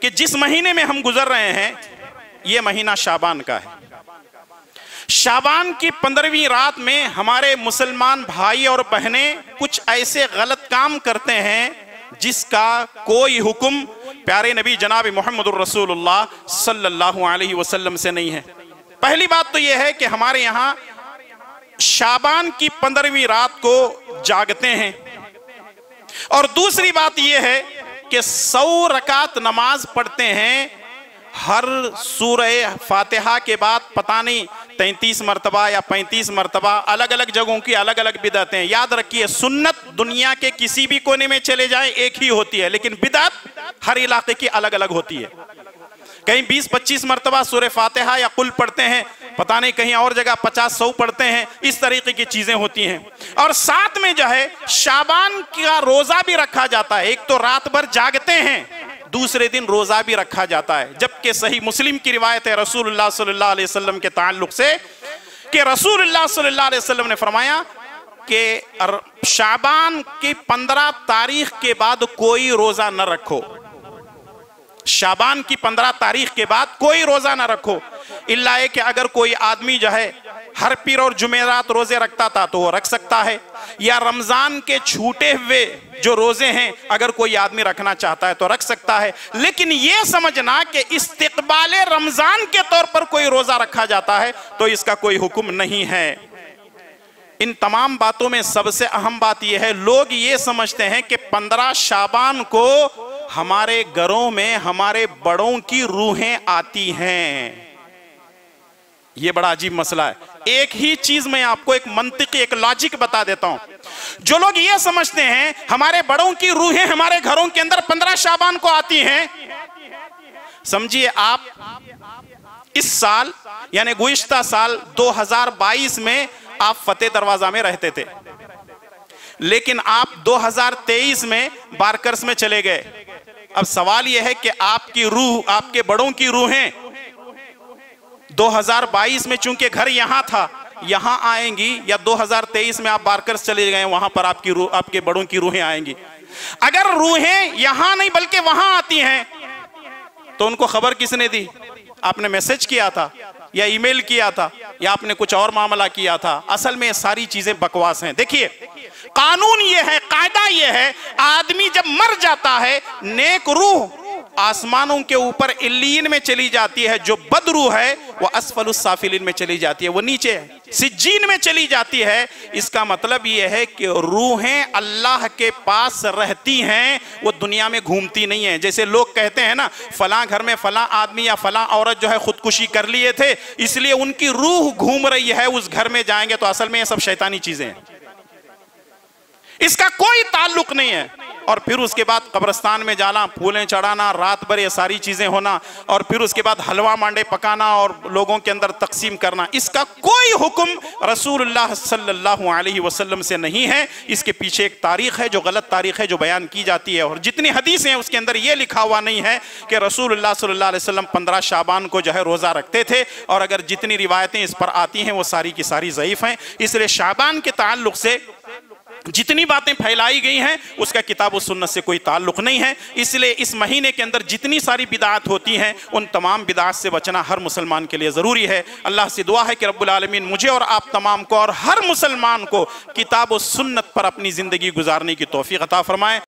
कि जिस महीने में हम गुजर रहे हैं यह महीना शाबान का है। शाबान की 15वीं रात में हमारे मुसलमान भाई और बहनें कुछ ऐसे गलत काम करते हैं जिसका कोई हुक्म प्यारे नबी जनाब मोहम्मदुर रसूलुल्लाह सल्लल्लाहु अलैहि वसल्लम से नहीं है। पहली बात तो यह है कि हमारे यहाँ शाबान की 15वीं रात को जागते हैं, और दूसरी बात यह है कि 100 रकात नमाज पढ़ते हैं। हर सूरह फातिहा के बाद पता नहीं 33 मरतबा या 35 मरतबा, अलग अलग जगहों की अलग अलग बिदअतें। याद रखिए, सुन्नत दुनिया के किसी भी कोने में चले जाएं एक ही होती है, लेकिन बिदअत हर इलाके की अलग अलग होती है। कहीं 20-25 मरतबा सूरह फातिहा या कुल पढ़ते हैं, पता नहीं कहीं और जगह 50-100 पढ़ते हैं। इस तरीके की चीजें होती हैं। और साथ में जो है शाबान का रोजा भी रखा जाता है। एक तो रात भर जागते हैं, दूसरे दिन रोजा भी रखा जाता है। जबकि सही मुस्लिम की रिवायत है रसूलुल्लाह सल्लल्लाहु अलैहि वसल्लम के ताल्लुक से कि रसूलुल्लाह सल्लल्लाहु अलैहि वसल्लम ने फरमाया कि शाबान की 15 तारीख के बाद कोई रोजा न रखो। शाबान की 15 तारीख के बाद कोई रोजा ना रखो, इल्ला कि अगर कोई आदमी जो है हर पीर और जुमेरात रोजे रखता था तो वो रख सकता है, या रमजान के छूटे हुए जो रोजे हैं अगर कोई आदमी रखना चाहता है तो रख सकता है। लेकिन ये समझना कि इस्तिक़बाले रमजान के तौर पर कोई रोजा रखा जाता है तो इसका कोई हुक्म नहीं है। इन तमाम बातों में सबसे अहम बात यह है, लोग ये समझते हैं कि 15 शाबान को हमारे घरों में हमारे बड़ों की रूहें आती हैं। यह बड़ा अजीब मसला है। एक ही चीज मैं आपको एक मंतिकी, एक लॉजिक बता देता हूं। जो लोग ये समझते हैं हमारे बड़ों की रूहें हमारे घरों के अंदर 15 शाबान को आती हैं, समझिए आप इस साल यानी गुज़िश्ता साल 2022 में आप फतेह दरवाजा में रहते थे, लेकिन आप 2023 में बारकर्स में चले गए। अब सवाल यह है कि आपकी रूह, आपके बड़ों की रूहें 2022 में चूंकि घर यहां था यहां आएंगी, या 2023 में आप बारकर्स चले गए वहां पर आपकी रूह, आपके बड़ों की रूहें आएंगी। अगर रूहें यहां नहीं बल्कि वहां आती हैं तो उनको खबर किसने दी? आपने मैसेज किया था या ईमेल किया था या आपने कुछ और मामला किया था? असल में ये सारी चीजें बकवास हैं। देखिए, कानून ये है, कायदा ये है, आदमी जब मर जाता है नेक रूह आसमानों के ऊपर इल्लीन में चली जाती है, जो बदरूह है वो अस्फलुस साफिलिन में चली जाती है, वो नीचे सिज्जीन में चली जाती है। इसका मतलब यह है कि रूहें अल्लाह के पास रहती हैं, वो दुनिया में घूमती नहीं है। जैसे लोग कहते हैं ना, फलां घर में फलां आदमी या फलां औरत जो है खुदकुशी कर लिए थे इसलिए उनकी रूह घूम रही है उस घर में, जाएंगे तो असल में ये सब शैतानी चीजें हैं, इसका कोई ताल्लुक नहीं है। और फिर उसके बाद कब्रिस्तान में जाना, फूलें चढ़ाना, रात भर ये सारी चीजें होना, और फिर उसके बाद हलवा मांडे पकाना और लोगों के अंदर तकसीम करना, इसका कोई हुक्म रसूलुल्लाह सल्लल्लाहु अलैहि वसल्लम से नहीं है। इसके पीछे एक तारीख है जो गलत तारीख है जो बयान की जाती है, और जितनी हदीसें हैं उसके अंदर ये लिखा हुआ नहीं है कि रसूलुल्लाह सल्लल्लाहु अलैहि वसल्लम 15 शाबान को जो है रोजा रखते थे, और अगर जितनी रिवायतें इस पर आती हैं वो सारी की सारी ज़ईफ हैं। इसलिए शाबान के ताल्लुक से जितनी बातें फैलाई गई हैं उसका किताब और सुन्नत से कोई ताल्लुक नहीं है। इसलिए इस महीने के अंदर जितनी सारी बिदात होती हैं उन तमाम बिदात से बचना हर मुसलमान के लिए ज़रूरी है। अल्लाह से दुआ है कि रब्बुल आलमीन मुझे और आप तमाम को और हर मुसलमान को किताब और सुन्नत पर अपनी ज़िंदगी गुजारने की तौफीक अता फरमाए।